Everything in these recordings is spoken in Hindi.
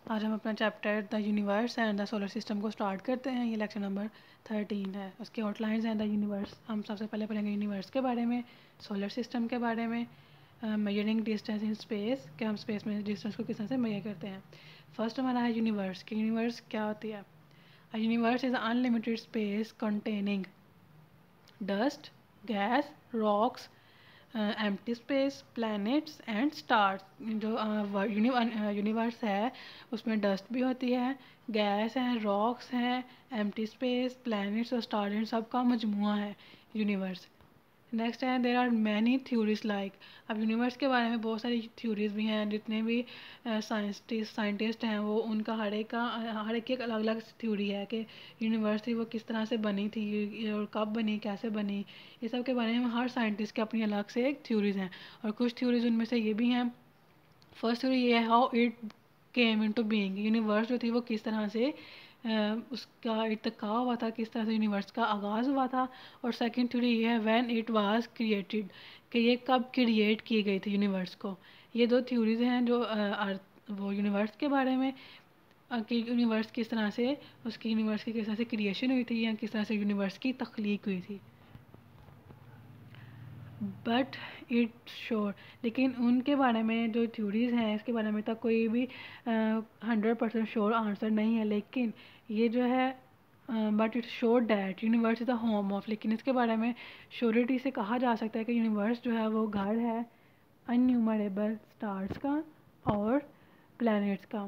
आज हम अपना chapter the universe and the solar system को स्टार्ट करते हैं। ये लेक्चर नंबर 13 है। उसके आउटलाइंस हैं द यूनिवर्स। हम सबसे पहले पढ़ेंगे यूनिवर्स के बारे में, सोलर सिस्टम के बारे में, मेजरिंग डिस्टेंस इन स्पेस, कि हम स्पेस में डिस्टेंस को किस तरह से मेजर करते हैं। फर्स्ट हमारा है यूनिवर्स कि यूनिवर्स क्या होती है। A universe is unlimited space containing dust, gas, rocks, empty space, planets and stars. जो यूनिवर्स है उसमें डस्ट भी होती है, गैस है, रॉक्स हैं, एम्प्टी स्पेस, प्लैनेट्स और स्टार, इन सब का मजमुआ है यूनिवर्स। नेक्स्ट है there are many theories like. अब यूनिवर्स के बारे में बहुत सारी थ्योरीज भी हैं। जितने भी साइंटिस्ट हैं वो उनका हर एक की एक अलग अलग थ्योरी है कि यूनिवर्स थी वो किस तरह से बनी थी और कब बनी, कैसे बनी। ये सब के बारे में हर साइंटिस्ट की अपनी अलग से एक थ्योरीज हैं। और कुछ थ्योरीज उनमें से ये भी हैं। फर्स्ट थ्योरी ये है how it came into being. Universe जो थी वो किस तरह से उसका इर्तिका हुआ था, किस तरह से यूनिवर्स का आगाज़ हुआ था। और सेकंड थ्योरी ये है व्हेन इट वाज क्रिएटेड, कि ये कब क्रिएट की गई थी यूनिवर्स को। ये दो थ्योरीज हैं जो वो यूनिवर्स के बारे में कि यूनिवर्स किस तरह से उसकी यूनिवर्स की किस तरह से क्रिएशन हुई थी या किस तरह से यूनिवर्स की तख्लीक हुई थी। बट इट श्योर, लेकिन उनके बारे में जो थ्योरीज हैं इसके बारे में तक कोई भी 100% श्योर आंसर नहीं है। लेकिन ये जो है but it sure that universe is the home of, लेकिन इसके बारे में श्योरिटी से कहा जा सकता है कि यूनिवर्स जो है वो घर है अनन्यूमरेबल स्टार्स का और प्लैनेट्स का।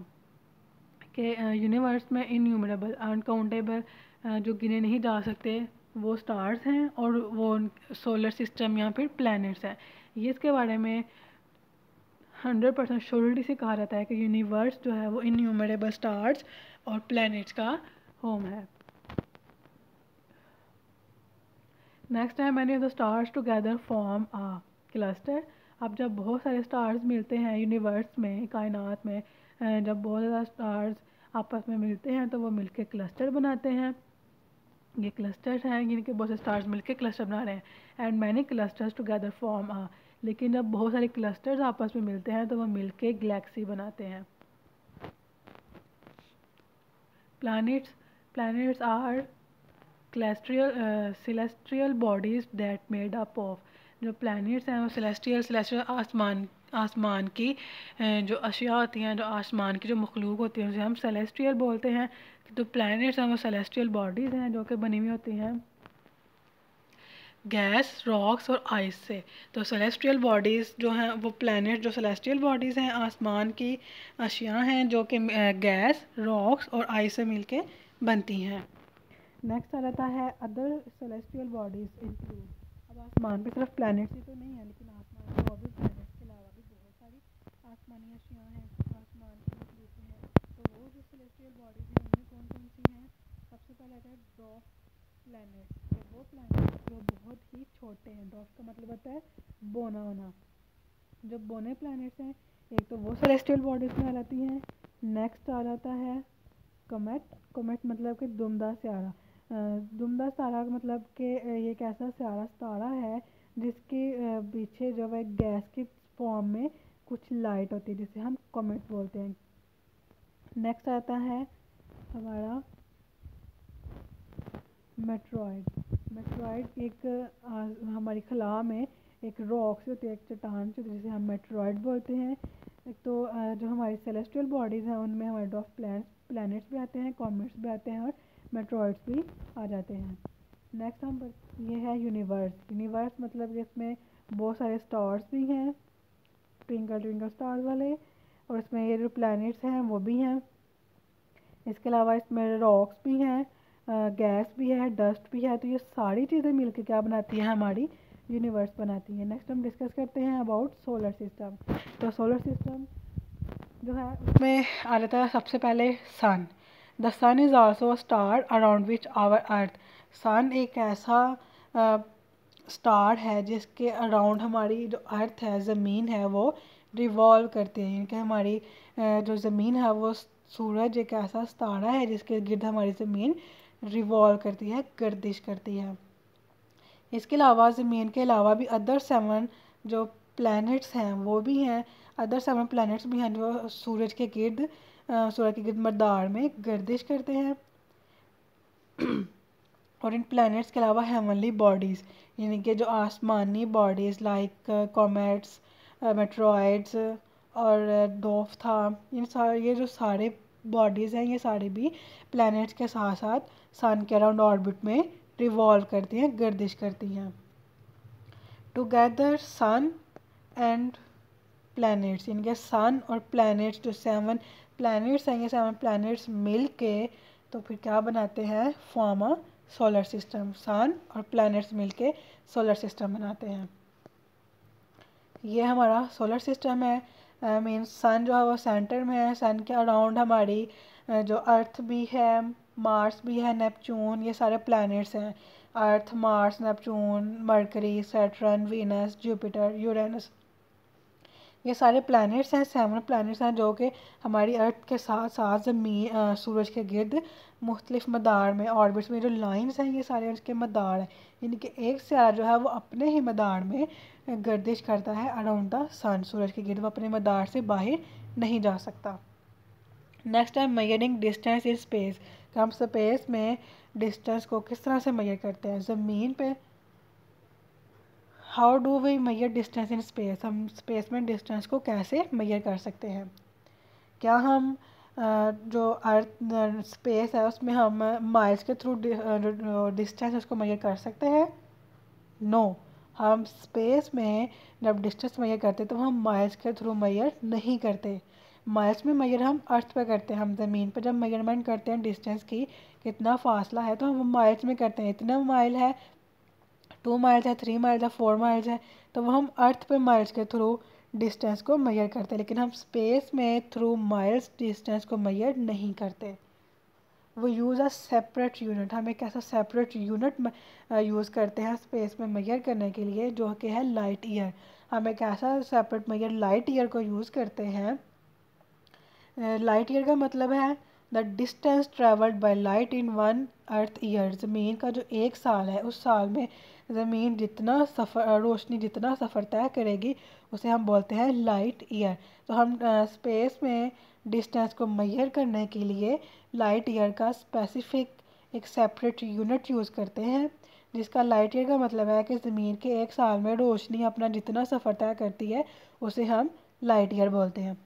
कि यूनिवर्स में इनन्यूमरेबल अनकाउंटेबल जो गिने नहीं जा सकते वो स्टार्स हैं और वो सोलर सिस्टम या फिर प्लैनेट्स हैं। ये इसके बारे में 100% श्योरिटी से कहा जाता है कि यूनिवर्स जो है वो इनन्यूमरेबल स्टार्स और प्लैनेट्स का होम है। नेक्स्ट है many of the stars together form a cluster. अब जब बहुत सारे स्टार्स मिलते हैं यूनिवर्स में, कायनात में, जब बहुत ज़्यादा स्टार्स आपस में मिलते हैं तो वो मिलके क्लस्टर बनाते हैं। ये क्लस्टर्स हैं जिनके बहुत से स्टार्स मिलके क्लस्टर बना रहे हैं। And many clusters together form a, लेकिन जब बहुत सारे क्लस्टर्स आपस में मिलते हैं तो वो मिलके गैलेक्सी बनाते हैं। Planets planets are celestial bodies that made up of. जो प्लैनेट्स हैं वो सेलेस्ट्रियल आसमान की जो अशिया होती हैं, जो आसमान की जो मखलूक होती है उसे हम सेलेस्ट्रियल बोलते हैं। तो प्लैनेट्स हैं वो सेलेस्ट्रियल बॉडीज़ हैं जो कि बनी हुई होती हैं गैस, रॉक्स और आइस से। तो सेलेस्ट्रियल बॉडीज़ जो हैं वो प्लैनेट जो सेलेस्ट्रियल बॉडीज़ हैं आसमान की अशिया हैं जो कि गैस, रॉक्स और आइस से मिलके बनती हैं। नेक्स्ट आ जाता है अदर सेलेस्टियल बॉडीज़ इंक्लूड। अब आसमान पे सिर्फ प्लैनेट्स ही तो नहीं है, लेकिन आसमान में और भी प्लैनेट्स के अलावा भी बहुत सारी आसमानी अशियाँ हैं आसमान की मखलूक़ें हैं। तो वो जो सेलेस्टियल बॉडीज़ हैं उनमें कौन कौन सी हैं। सबसे पहले आता है ड्वार्फ प्लैनेट्स। तो वो प्लैनेट्स जो बहुत ही छोटे हैं, ड्वार्फ का मतलब होता है बोना होना। जो बोने प्लैनेट्स हैं एक तो वो सेलेस्टियल बॉडीज़ में आ जाती हैं। नेक्स्ट आ जाता है कॉमेट। कॉमेट मतलब कि दुमदार सितारा। दुमदार सितारा का मतलब कि ये एक ऐसा सितारा है जिसके पीछे जब एक गैस की फॉर्म में कुछ लाइट होती है जिसे हम कॉमेट बोलते हैं। नेक्स्ट आता है हमारा मेट्रॉइड। मेट्रॉइड एक हमारी खला में एक रॉक से होती है, एक चट्टान से होती है जिसे हम मेट्रॉइड बोलते हैं। एक तो जो हमारी सेलेस्टियल बॉडीज़ हैं उनमें हमारे डॉफ प्लैनेट्स भी आते हैं, कॉमेट्स भी आते हैं और मेट्रॉइड्स भी आ जाते हैं। नेक्स्ट ये है यूनिवर्स। यूनिवर्स मतलब कि इसमें बहुत सारे स्टार्स भी हैं, ट्विंकल ट्विंकल स्टार वाले, और इसमें ये जो प्लैनेट्स हैं वो भी हैं। इसके अलावा इसमें रॉक्स भी हैं, गैस भी है, डस्ट भी है। तो ये सारी चीज़ें मिलकर क्या बनाती हैं, हमारी यूनिवर्स बनाती हैं। नेक्स्ट हम डिस्कस करते हैं अबाउट सोलर सिस्टम। तो सोलर सिस्टम जो है उसमें आ जाता है सबसे पहले sun. The sun is also a star around which our earth. Sun एक ऐसा स्टार है जिसके अराउंड हमारी जो अर्थ है, ज़मीन है, वो रिवॉल्व करती है। यानी कि हमारी जो ज़मीन है वो सूरज एक ऐसा सितारा है जिसके गिर्द हमारी ज़मीन रिवॉल्व करती है, गर्दिश करती है। इसके अलावा ज़मीन के अलावा भी अदर 7 जो प्लैनेट्स हैं वो भी हैं। अदर 7 प्लैनेट्स भी हैं जो सूरज के गिर्द मदार में गर्दिश करते हैं। और इन प्लैनेट्स के अलावा हेवनली बॉडीज़ यानी कि जो आसमानी बॉडीज़ लाइक कॉमेट्स, मेट्रॉइड्स और डॉफ था, ये जो सारे बॉडीज़ हैं, ये सारे भी प्लैनेट्स के साथ साथ सन के अराउंड ऑर्बिट में रिवॉल्व करती हैं, गर्दिश करती हैं। टुगेदर सन एंड प्लैनेट्स, इनके सन और प्लैनेट्स जो 7 प्लैनेट्स हैं, ये 7 प्लैनेट्स मिल के तो फिर क्या बनाते हैं, फॉर्म अ सोलर सिस्टम। सन और प्लैनेट्स मिलके सोलर सिस्टम बनाते हैं। ये हमारा सोलर सिस्टम है। मीन्स सन जो है वो सेंटर में है, सन के अराउंड हमारी जो अर्थ भी है, मार्स भी है, नेपच्यून, ये सारे प्लैनेट्स हैं। Earth, Mars, Neptune, Mercury, Saturn, Venus, Jupiter, Uranus, ये सारे प्लैनेट्स हैं, 7 प्लैनेट्स हैं जो कि हमारी अर्थ के साथ साथ ज़मीन सूरज के गिर्द मुख्तलिफ मदार में ऑर्बिट्स में जो लाइंस हैं, ये सारे उसके मदार हैं। यानी कि एक सियारा जो है वो अपने ही मदार में गर्दिश करता है अराउंड द सन, सूरज के गिर्द, वो अपने मदार से बाहर नहीं जा सकता। नेक्स्ट है मेजरिंग डिस्टेंस इन स्पेस, कि हम स्पेस में डिस्टेंस को किस तरह से मेजर करते हैं ज़मीन पे। How do we measure distance in space, हम स्पेस में डिस्टेंस को कैसे मेजर कर सकते हैं। क्या हम जो अर्थ स्पेस है उसमें हम माइल्स के थ्रू डिस्टेंस उसको मेजर कर सकते हैं? नो, हम स्पेस में जब डिस्टेंस मेजर करते तो हम माइल्स के थ्रू मेजर नहीं करते। माइल्स में मेजर हम अर्थ पे करते हैं, हम ज़मीन पर जब मेजरमेंट करते हैं डिस्टेंस की कितना फासला है तो हम माइल्स में करते हैं, इतना माइल है, 2 माइल्स है, 3 माइल्स है, 4 माइल्स है, तो वो हम अर्थ पे माइल्स के थ्रू डिस्टेंस को मेजर करते हैं। लेकिन हम स्पेस में थ्रू माइल्स डिस्टेंस को मेजर नहीं करते। वो यूज़ अ सेपरेट यूनिट, हम एक ऐसा सेपरेट यूनिट यूज़ करते हैं स्पेस में मेजर करने के लिए जो कि है लाइट ईयर। हम एक ऐसा सेपरेट मेजर लाइट ईयर को यूज़ करते हैं। लाइट ईयर का मतलब है the distance travelled by light in 1 earth year, ज़मीन का जो 1 साल है उस साल में ज़मीन जितना सफ़र, रोशनी जितना सफ़र तय करेगी उसे हम बोलते हैं लाइट ईयर। तो हम स्पेस में डिस्टेंस को मेजर करने के लिए लाइट ईयर का स्पेसिफिक एक सेपरेट यूनिट यूज़ करते हैं, जिसका लाइट ईयर का मतलब है कि ज़मीन के 1 साल में रोशनी अपना जितना सफ़र तय करती है उसे हम लाइट ईयर बोलते हैं।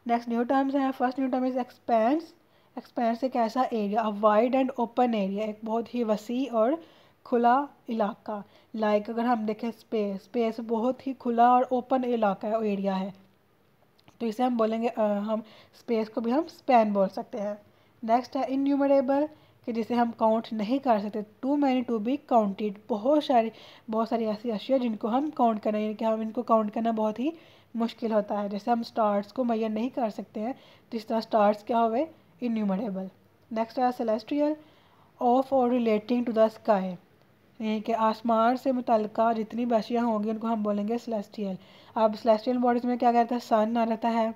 नेक्स्ट न्यू टर्म्स हैं। First new term is expense. Expense एक ऐसा area, a wide and open area, एक बहुत ही वसी और खुला इलाका। लाइक अगर हम देखें स्पेस, स्पेस बहुत ही खुला और ओपन इलाका है, एरिया है, तो इसे हम बोलेंगे हम स्पेस को भी हम स्पैन बोल सकते हैं। नेक्स्ट है इन्यूमरेबल, कि जिसे हम काउंट नहीं कर सकते, too many to be counted, बहुत सारी ऐसी अशिया जिनको हम काउंट करें, यानी कि हम इनको काउंट करना बहुत ही मुश्किल होता है। जैसे हम स्टार्स को मेजर नहीं कर सकते हैं, तो इस तरह स्टार्स क्या हुए, इन्यूमरेबल। नेक्स्ट है सेलेस्ट्रियल, ऑफ और रिलेटिंग टू द स्काई, यानी कि आसमान से मुतल्लिका जितनी भी अशिया होंगी उनको हम बोलेंगे सेलेस्टियल। अब सेलेस्टियल बॉडीज़ में क्या कहता है, सन आ रहता है,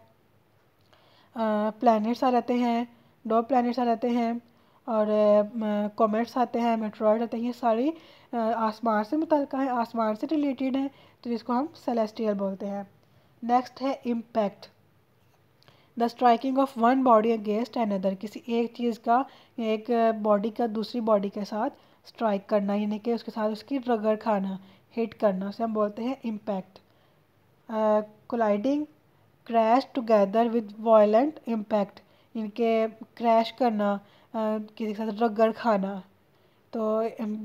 प्लैनेट्स आ रहते हैं, 2 प्लैनेट्स आ रहते हैं, और कॉमेट्स आते हैं, मेट्रॉइड आते हैं, ये सारी आसमान से मुतल्लिका है, आसमान से रिलेटेड है, तो जिसको हम सेलेस्टियल बोलते हैं। नेक्स्ट है impact, the striking off one body against another, किसी एक चीज़ का, एक बॉडी का दूसरी बॉडी के साथ स्ट्राइक करना, यानी कि उसके साथ उसकी रगड़ खाना, हिट करना, उसे हम बोलते हैं impact. Colliding, crash together with violent impact, इनके क्रैश करना, किसी के साथ रगड़ खाना, तो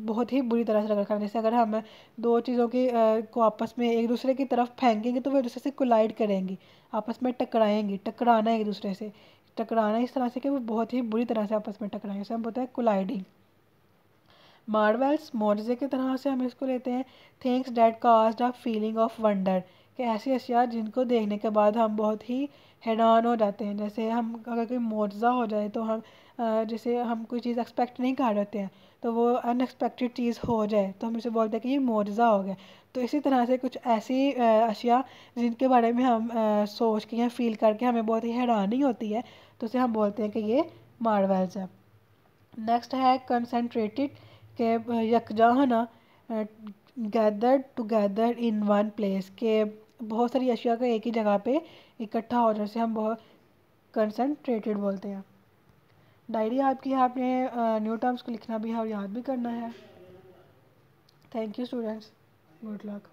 बहुत ही बुरी तरह से रगड़ खाना। जैसे अगर हम 2 चीज़ों की को आपस में एक दूसरे की तरफ फेंकेंगे तो वो एक दूसरे से कोलाइड करेंगी, आपस में टकराएंगी, टकराना एक दूसरे से, टकराना इस तरह से कि वो बहुत ही बुरी तरह से आपस में टकराएंगे, इसे हम बोलते हैं कोलाइडिंग। मार्वल्स, मोर्जे की तरह से हम इसको लेते हैं। Things that cast a feeling of wonder, कि ऐसी अशिया जिनको देखने के बाद हम बहुत ही हैरान हो जाते हैं। जैसे हम अगर कोई मुआवजा हो जाए तो हम जैसे हम कोई चीज़ एक्सपेक्ट नहीं कर रहे हैं तो वो अनएक्सपेक्टेड चीज़ हो जाए तो हम इसे बोलते हैं कि ये मुआवजा हो गया। तो इसी तरह से कुछ ऐसी अशिया जिनके बारे में हम सोच के या फील करके हमें बहुत ही हैरानी होती है, तो उसे हम बोलते हैं कि ये मार्वल्स है। नेक्स्ट है कंसनट्रेटेड, के यकजा होना, gathered together in one place, के बहुत सारी अशिया को एक ही जगह पे इकट्ठा होने से हम बहुत कंसंट्रेटेड बोलते हैं। डायरी आपकी है, आपने न्यू टर्म्स को लिखना भी है और याद भी करना है। Thank you students, good luck.